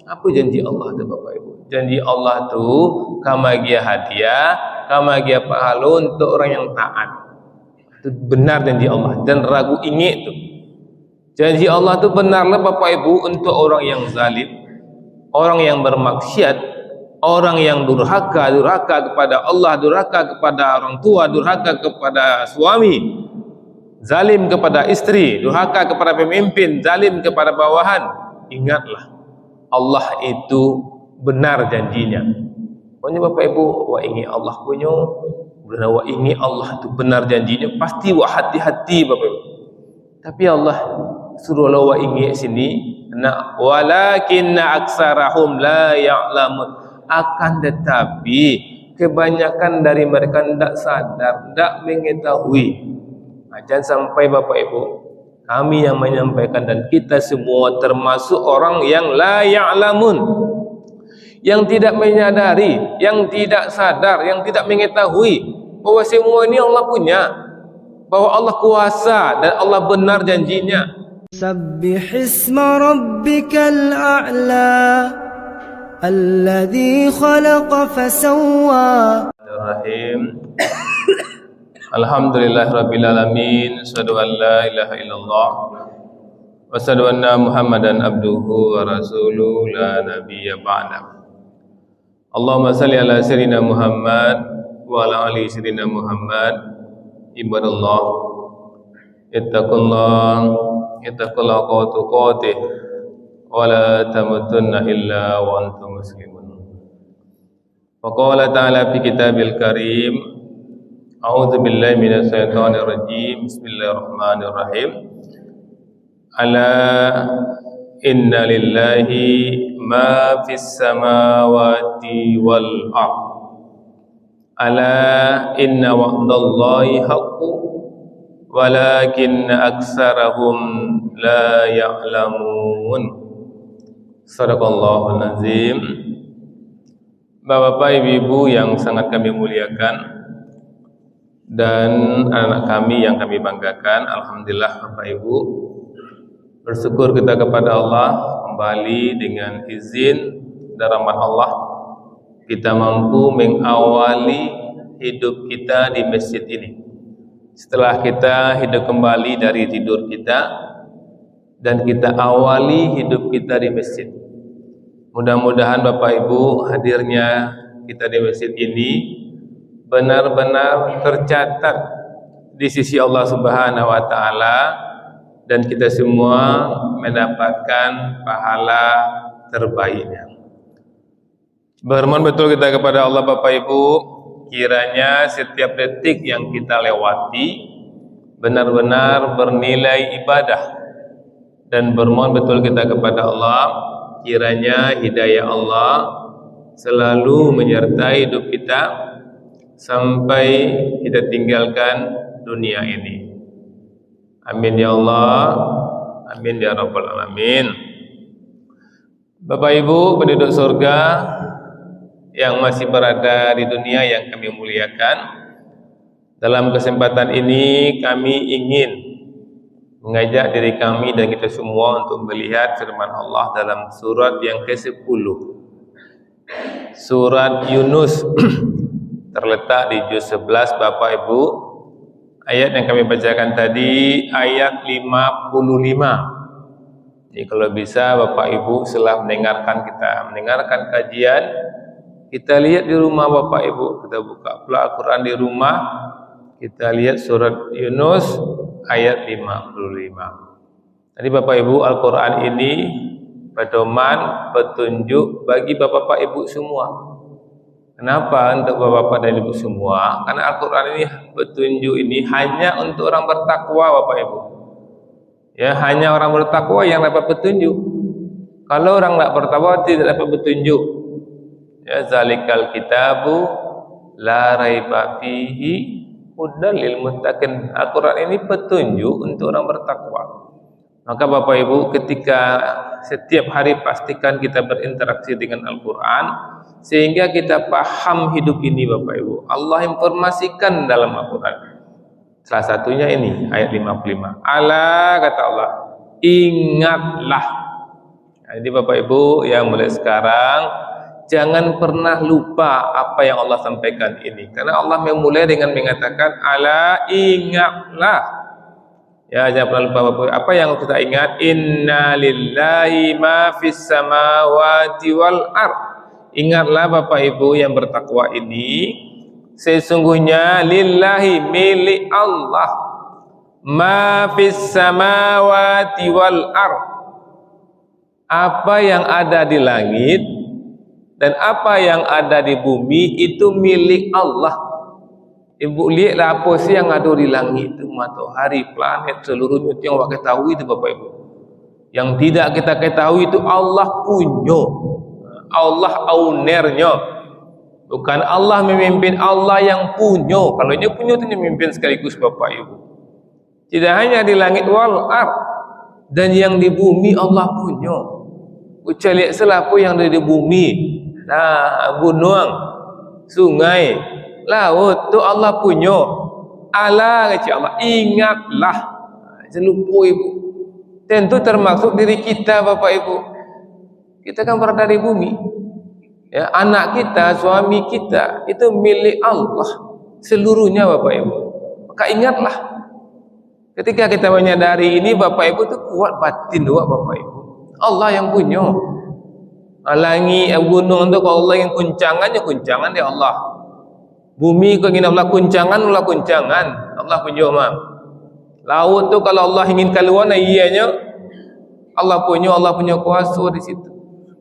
Apa janji Allah tu Bapak Ibu? Janji Allah tu kamagia hadiah, kamagia pahala untuk orang yang taat. Itu benar janji Allah, dan ragu ingik tu. Janji Allah tu benarlah Bapak Ibu untuk orang yang zalim, orang yang bermaksiat, orang yang durhaka kepada Allah, durhaka kepada orang tua, durhaka kepada suami, zalim kepada istri, durhaka kepada pemimpin, zalim kepada bawahan. Ingatlah, Allah itu benar janjinya. Pokoknya Bapak Ibu, wa ingi Allah punya, benar wa ingi Allah itu benar janjinya, pasti wa hati-hati Bapak Ibu. Tapi Allah suruh wa ingi sini, nak walakinna aksarahum la ya'lamun. Akan tetapi kebanyakan dari mereka tidak sadar, tidak mengetahui. Jangan sampai Bapak Ibu, kami yang menyampaikan dan kita semua termasuk orang yang la ya'lamun, yang tidak menyadari, yang tidak sadar, yang tidak mengetahui bahwa semua ini Allah punya, bahwa Allah kuasa dan Allah benar janjinya. Sabbih isma rabbikal a'la alladhi khalaqa fasawwa. Bismillahirrahmanirrahim. Alhamdulillahirabbil alamin, asyhadu an la ilaha illallah wa asyhadu anna Muhammadan abduhu wa rasuluhu la nabiyya ba'da. Allahumma salli ala sayyidina Muhammad wa ala ali sayyidina Muhammad. Ibadallah, ittaqullaha haqqa tuqatih wa la tamutunna illa wa antum muslimun. Wa qala ta'ala fi kitabil karim, a'udzu billahi minasy syaithanir rajim, bismillahirrahmanirrahim. Ala inna lillahi ma fis samawati wal ardh. Ala inna wa'dallahi haqqun walakinna aktsarahum la ya'lamun. Shadaqallahul azim. Bapak-bapak, ibu-ibu yang sangat kami muliakan dan anak kami yang kami banggakan, alhamdulillah Bapak Ibu, bersyukur kita kepada Allah kembali dengan izin dan rahmat Allah kita mampu mengawali hidup kita di masjid ini. Setelah kita hidup kembali dari tidur kita dan kita awali hidup kita di masjid. Mudah-mudahan Bapak Ibu, hadirnya kita di masjid ini benar-benar tercatat di sisi Allah Subhanahu wa taala dan kita semua mendapatkan pahala terbaiknya. Bermohon betul kita kepada Allah Bapak Ibu, kiranya setiap detik yang kita lewati benar-benar bernilai ibadah, dan bermohon betul kita kepada Allah, kiranya hidayah Allah selalu menyertai hidup kita sampai kita tinggalkan dunia ini. Amin ya Allah, amin ya Rabbal Alamin. Bapak Ibu penduduk surga yang masih berada di dunia yang kami muliakan, dalam kesempatan ini kami ingin mengajak diri kami dan kita semua untuk melihat firman Allah dalam surat yang ke-10, surat Yunus, terletak di juz 11 Bapak Ibu. Ayat yang kami bacakan tadi ayat 55. Jadi kalau bisa Bapak Ibu setelah mendengarkan kajian, kita lihat di rumah Bapak Ibu, kita buka pula Al-Quran di rumah, kita lihat surat Yunus ayat 55. Jadi Bapak Ibu, Al-Quran ini pedoman, petunjuk bagi Bapak Ibu semua. Kenapa untuk Bapak dan Ibu semua? Karena Al-Quran ini, petunjuk ini hanya untuk orang bertakwa Bapak Ibu. Ya, hanya orang bertakwa yang dapat petunjuk. Kalau orang tidak bertakwa tidak dapat petunjuk. Ya, zalikal kitabu la raiba fihi hudan lil muttaqin. Al-Quran ini petunjuk untuk orang bertakwa. Maka Bapak Ibu, ketika setiap hari pastikan kita berinteraksi dengan Al-Quran sehingga kita paham hidup ini Bapak Ibu. Allah informasikan dalam Al-Quran. Salah satunya ini ayat 55. Ala, kata Allah, ingatlah. Jadi Bapak Ibu yang mulai sekarang jangan pernah lupa apa yang Allah sampaikan ini, karena Allah memulai dengan mengatakan ala, ingatlah. Ya, jangan pernah lupa Bapak. Apa yang kita ingat? Inna lillahi ma fis samawati wal ard. Ingatlah Bapak Ibu yang bertakwa ini, sesungguhnya lillahi, milik Allah, ma fis samawati wal ard, apa yang ada di langit dan apa yang ada di bumi itu milik Allah. Ibu lihatlah apa sih yang ada di langit itu, matahari, planet, seluruhnya itu yang kita ketahui itu Bapak Ibu. Yang tidak kita ketahui itu Allah punya, Allah ownernya, bukan Allah memimpin, Allah yang punya. Kalau dia punya itu dia memimpin sekaligus Bapak Ibu. Tidak hanya di langit wal ard, dan yang di bumi Allah punya. Ucap lihat selapo yang ada di bumi, nah, gunung, sungai, laut tu Allah punya. Ala, kata Allah, ingatlah. Jangan lupa Ibu. Tentu termasuk diri kita Bapak Ibu. Kita kan berada di bumi. Ya, anak kita, suami kita itu milik Allah seluruhnya Bapak Ibu. Maka ingatlah. Ketika kita menyadari ini Bapak Ibu itu kuat batin doa Bapak Ibu. Allah yang punya. Langit, gunung itu kalau Allah yang kuncangannya kuncangan dia Allah. Bumi kalau ingin Allah kuncangan, Allah kuncangan. Allah punya mah. Laut tu kalau Allah ingin keluar, ianya Allah punya kuasa di situ.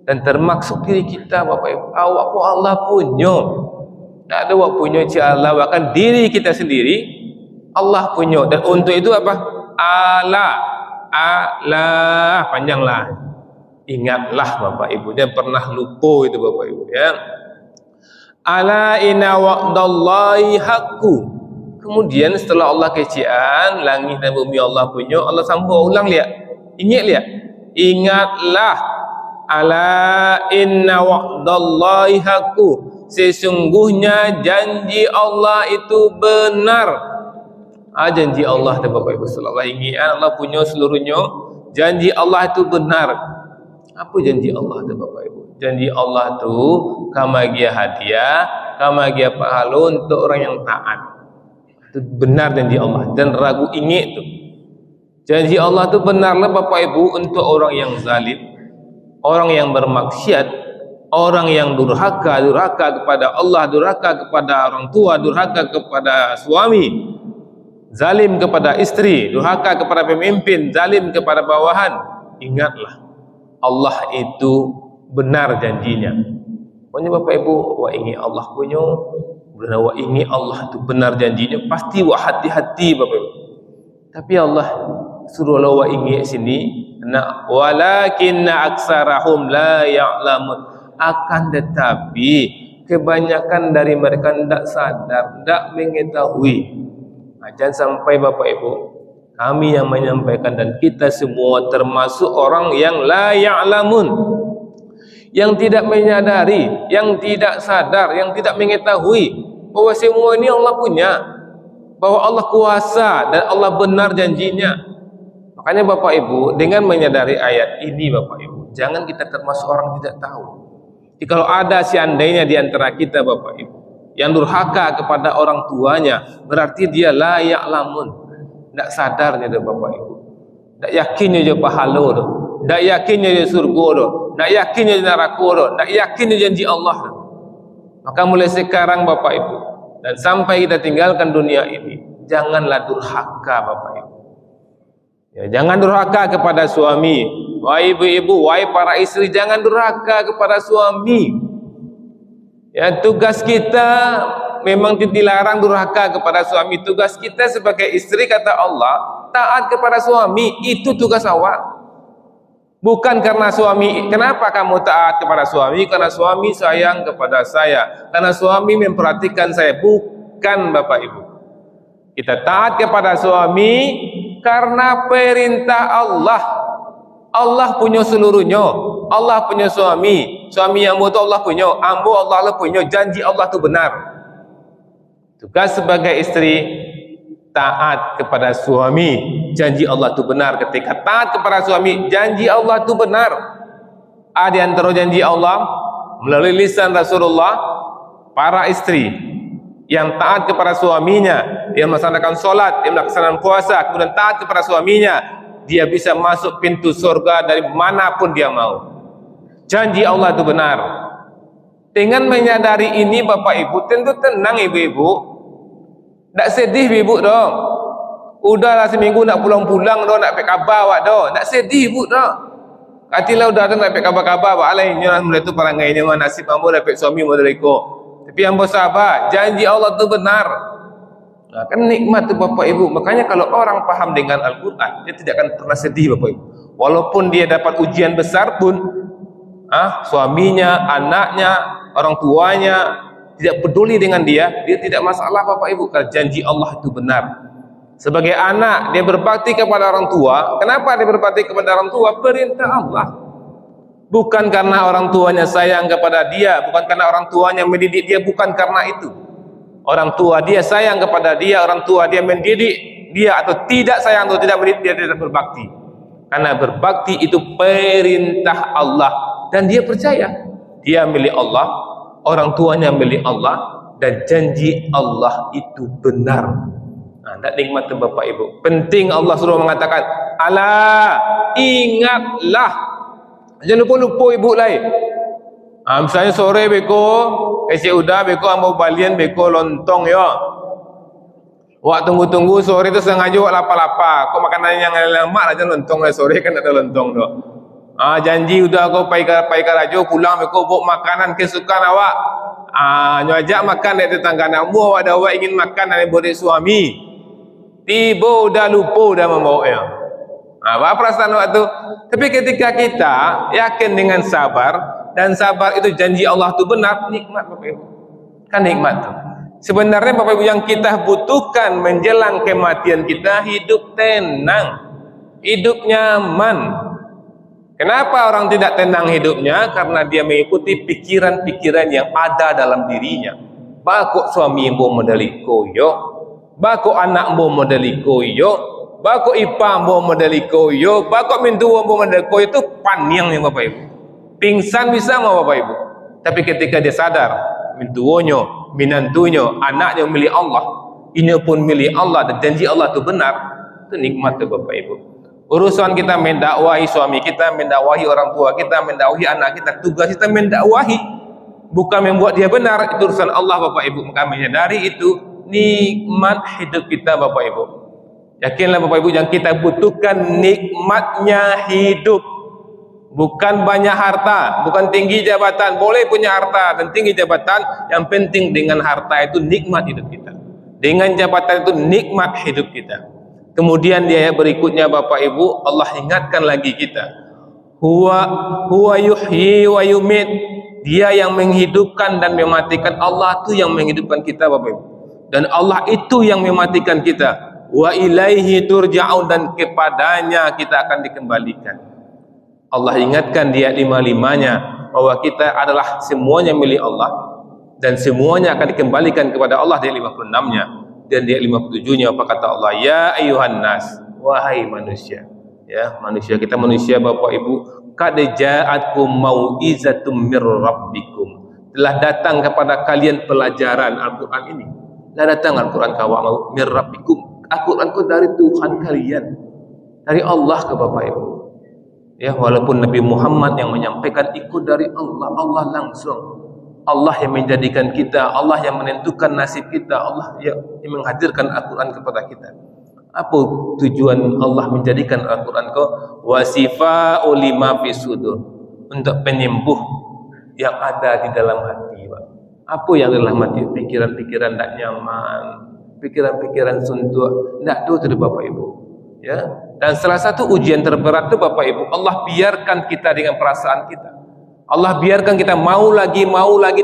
Dan termasuk diri kita Bapak Ibu. Awak pun Allah punya. Tak ada awak punya Allah, bahkan diri kita sendiri Allah punya. Dan untuk itu apa? Allah panjanglah. Ingatlah Bapak Ibu, dan pernah lupa itu Bapak Ibu ya. Ala inna wa'dallahi haqqu. Kemudian setelah Allah kecian langit dan bumi Allah punya, Allah sambung ulang lihat. Ingat lihat. Ingatlah, ala inna wa'dallahi haqqu. Sesungguhnya janji Allah itu benar. Janji Allah tu Bapak Ibu sallallahu alaihi wasallam, Allah punya seluruhnya. Janji Allah itu benar. Apa janji Allah tu Bapak Ibu? Janji Allah tu kamagia hadiah, kamagia pahala untuk orang yang taat. Itu benar janji Allah, dan ragu ingat tu. Janji Allah tu benarlah Bapak Ibu untuk orang yang zalim, orang yang bermaksiat, orang yang durhaka kepada Allah, durhaka kepada orang tua, durhaka kepada suami, zalim kepada istri, durhaka kepada pemimpin, zalim kepada bawahan. Ingatlah, Allah itu benar janjinya. Pokoknya Bapak Ibu, wa ingat Allah punya, benar wa ingat Allah itu benar janjinya, pasti wa hati-hati Bapak Ibu. Tapi Allah suruh wa ingat sini, walakinna aksarahum la ya'lamun. Akan tetapi kebanyakan dari mereka tidak sadar, tidak mengetahui. Jangan sampai Bapak Ibu, kami yang menyampaikan dan kita semua termasuk orang yang la ya'lamun, yang tidak menyadari, yang tidak sadar, yang tidak mengetahui bahwa semua ini Allah punya, bahwa Allah kuasa dan Allah benar janjinya. Makanya Bapak Ibu, dengan menyadari ayat ini Bapak Ibu, jangan kita termasuk orang tidak tahu. Jadi kalau ada seandainya di antara kita Bapak Ibu yang durhaka kepada orang tuanya, berarti dia la ya'lamun. Tak sadarnya dia Bapak Ibu, tak yakinnya dia pahala tu, tak yakinnya dia surga tu, tak yakinnya dia neraka tu, tak yakinnya janji Allah tu. Maka mulai sekarang Bapak Ibu, dan sampai kita tinggalkan dunia ini, janganlah durhaka Bapak Ibu ya. Jangan durhaka kepada suami. Wahai ibu-ibu, wahai para istri, jangan durhaka kepada suami ya. Tugas kita memang dilarang durhaka kepada suami. Tugas kita sebagai istri, kata Allah, taat kepada suami. Itu tugas awak. Bukan karena suami. Kenapa kamu taat kepada suami? Karena suami sayang kepada saya, karena suami memperhatikan saya. Bukan Bapak Ibu. Kita taat kepada suami karena perintah Allah. Allah punya seluruhnya. Allah punya suami. Suami yang butuh Allah punya. Ambo Allah punya. Janji Allah itu benar. Tugas sebagai istri, taat kepada suami, janji Allah itu benar. Ketika taat kepada suami, janji Allah itu benar. Di antara janji Allah melalui lisan Rasulullah, para istri yang taat kepada suaminya, dia melaksanakan solat, dia melaksanakan puasa, kemudian taat kepada suaminya, dia bisa masuk pintu surga dari manapun dia mau. Janji Allah itu benar. Dengan menyadari ini Bapak Ibu, tentu tenang ibu-ibu. Tak sedih ibu dong. Udahlah seminggu nak pulang-pulang dong, nak dapat kabar awak dong. Tak sedih ibu dong. Katilah udah nak dapat kabar-kabar awak lainnya mulai tu parangainya nasib ambo dapat suami model iko. Tapi ambo sabar, janji Allah tu benar. Nah, kan nikmat tu Bapak Ibu. Makanya kalau orang paham dengan Al-Qur'an, dia tidak akan pernah sedih Bapak Ibu. Walaupun dia dapat ujian besar pun, suaminya, anaknya, orang tuanya tidak peduli dengan dia tidak masalah Bapak Ibu, karena janji Allah itu benar. Sebagai anak dia berbakti kepada orang tua. Kenapa dia berbakti kepada orang tua? Perintah Allah. Bukan karena orang tuanya sayang kepada dia, bukan karena orang tuanya mendidik dia, bukan karena itu. Orang tua dia sayang kepada dia, orang tua dia mendidik dia, atau tidak sayang atau tidak mendidik dia, tidak berbakti. Karena berbakti itu perintah Allah, dan dia percaya dia milik Allah, orang tuanya milik Allah, dan janji Allah itu benar. Tak nikmat tu Bapak Ibu. Penting Allah suruh mengatakan, ala, ingatlah. Jangan lupa-lupa ibu lain. Misalnya sore beko, esok udah beko ambo balian beko lontong ya. Wak tunggu-tunggu sore tu sengaja wak lapa-lapa. Kok makanan yang lama aja lontong lah, sore kan ada lontong tu. Janji udah kau pai ke rajo pulang beko bawa makanan kesukaan awak. Nyajak makan dari tetangga namu, awak dah awak ingin makan dari bodek suami. Tiba dah lupa dah membawanya. Apa perasaan waktu? Tapi ketika kita yakin dengan sabar, dan sabar itu janji Allah itu benar, nikmat Bapak Ibu. Kan nikmat tu. Sebenarnya Bapak Ibu yang kita butuhkan menjelang kematian kita hidup tenang, hidup nyaman. Kenapa orang tidak tenang hidupnya? Karena dia mengikuti pikiran-pikiran yang ada dalam dirinya. Bakok suami ibu modali koyo. Bako anak mo modeli koyo, bako ipa mo modeli koyo, bako mintu mo modeli koyo, itu paniang ya Bapak Ibu. Pingsan bisa mau Bapak Ibu. Tapi ketika dia sadar, mintuonyo, minantunyo, anaknya milik Allah, ini pun milik Allah, dan janji Allah itu benar, itu nikmat tuh Bapak Ibu. Urusan kita mendakwahi suami kita, mendakwahi orang tua kita, mendakwahi anak kita, tugas kita mendakwahi, bukan membuat dia benar, itu urusan Allah Bapak Ibu. Maka menyadari itu nikmat hidup kita Bapak Ibu. Yakinlah Bapak Ibu, yang kita butuhkan nikmatnya hidup, bukan banyak harta, bukan tinggi jabatan. Boleh punya harta dan tinggi jabatan, yang penting dengan harta itu nikmat hidup kita, dengan jabatan itu nikmat hidup kita. Kemudian dia berikutnya Bapak Ibu, Allah ingatkan lagi kita, huwa yuhyi wa yumit. Dia yang menghidupkan dan mematikan. Allah itu yang menghidupkan kita Bapak Ibu, dan Allah itu yang mematikan kita. Wa ilaihi turja'un, dan kepadanya kita akan dikembalikan. Allah ingatkan di ayat 55-nya bahwa kita adalah semuanya milik Allah, dan semuanya akan dikembalikan kepada Allah. Di ayat 56-nya dan di ayat 57-nya apa kata Allah? Ya ayuhan nas, wahai manusia. Ya, manusia, kita manusia Bapak Ibu, qad ja'atkum mau'izatum mir rabbikum. Telah datang kepada kalian pelajaran Al-Qur'an ini. Telah datang Al-Qur'an kawa mir rabbikum. Al-Qur'an itu dari Tuhan kalian, dari Allah ke Bapak Ibu. Ya, walaupun Nabi Muhammad yang menyampaikan ikut dari Allah, Allah langsung. Allah yang menjadikan kita, Allah yang menentukan nasib kita, Allah yang menghadirkan Al-Qur'an kepada kita. Apa tujuan Allah menjadikan Al-Qur'an ke wasifa'u lima fi sudur, untuk penyembuh yang ada di dalam hati, Pak. Apa yang dalam hati? Pikiran-pikiran tak nyaman, pikiran-pikiran suntuk, tak tahu tu Bapak Ibu. Ya. Dan salah satu ujian terberat itu Bapak Ibu, Allah biarkan kita dengan perasaan kita. Allah biarkan kita mau lagi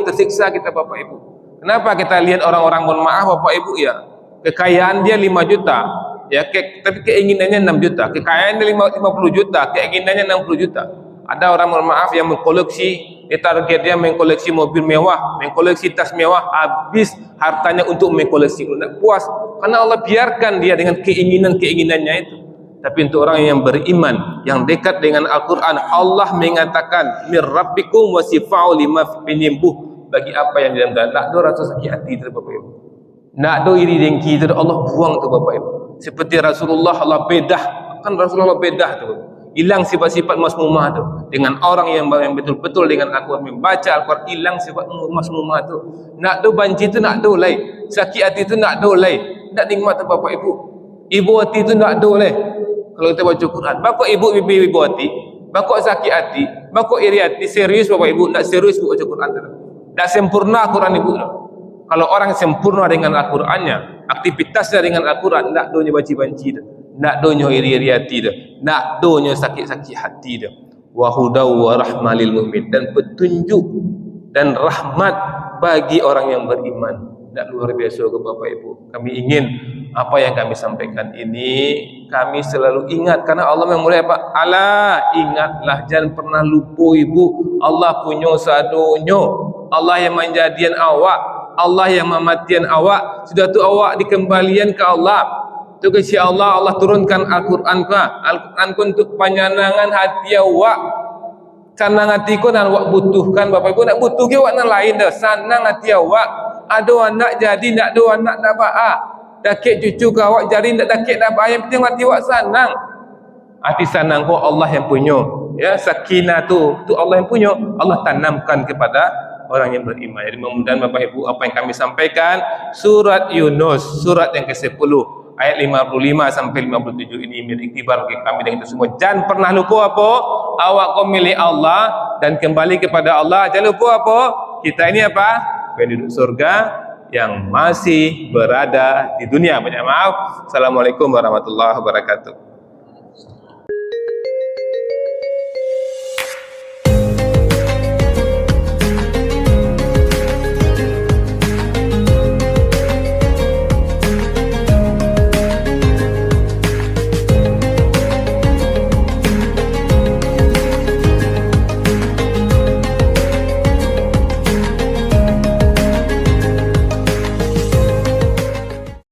tersiksa kita Bapak Ibu. Kenapa kita lihat orang-orang, mohon maaf Bapak Ibu ya, kekayaan dia 5 juta, ya, tapi keinginannya 6 juta, kekayaannya 50 juta, keinginannya 60 juta. Ada orang, mohon maaf, yang mengkoleksi, target dia mengkoleksi mobil mewah, mengkoleksi tas mewah, habis hartanya untuk mengkoleksi, tidak puas, karena Allah biarkan dia dengan keinginannya itu. Tapi untuk orang yang beriman, yang dekat dengan Al-Quran, Allah mengatakan mir rabbikum wasifa'u lima penyembuh bagi apa yang di dalam dada. Nak do rasa sakit hati tu Bapak Ibu, nak do iri dengki tu Allah buang tu Bapak Ibu. Seperti Rasulullah Allah bedah, kan Rasulullah bedah tu, hilang sifat-sifat masmumah tu dengan orang yang betul-betul dengan Al-Quran, membaca Al-Quran, hilang sifat masmumah tu. Nak do banci tu nak do lai, sakit hati tu nak do lai, nak nikmat tu Bapak Ibu. Ibu hati tu nak do lai. Kalau kita baca Quran, bakok ibu hati, bakok sakit hati, bakok iri hati, serius Bapak Ibu, nak serius baca Quran tu. Tak sempurna Quran Ibu tu. Kalau orang sempurna dengan Al-Qurannya, aktivitasnya dengan Al-Quran, nak donya banci-banci tu, nak donya iri-iri hati tu, nak donya sakit-sakit hati tu. Wa hudaw wa rahmalil mu'min, dan petunjuk dan rahmat bagi orang yang beriman. Tak luar biasa ke Bapak Ibu. Kami ingin apa yang kami sampaikan ini kami selalu ingat, karena Allah memulai apa? Ala, ingatlah, jangan pernah lupa Ibu. Allah punya sadonyo, Allah yang menjadian awak, Allah yang mematian awak. Sudah tu awak dikembalian ke Allah. Tu kasi Allah, Allah turunkan Al-Quran ka. Al-Quran ku untuk penyenangan hati awak. Senang hati ku nak awak butuhkan Bapak Ibu. Nak butuh ke awak nak lain dah. Senang hati awak. Ada anak jadi, nak ada anak nak ba'a. Dakik cucu ke awak jadi, nak dakik nak ba'a. Yang penting hati awak senang. Hati senang ku Allah yang punya. Ya, sakinah tu Allah yang punya. Allah tanamkan kepada orang yang beriman. Jadi mudah-mudahan Bapak Ibu apa yang kami sampaikan, surat Yunus, surat yang ke-10 ayat 55 sampai 57 ini menjadi iktibar bagi kami dan kita semua. Jangan pernah lupa apa? Awak kau milik Allah dan kembali kepada Allah. Jangan lupa apa? Kita ini apa? Penduduk surga yang masih berada di dunia. Banyak maaf. Assalamualaikum warahmatullahi wabarakatuh.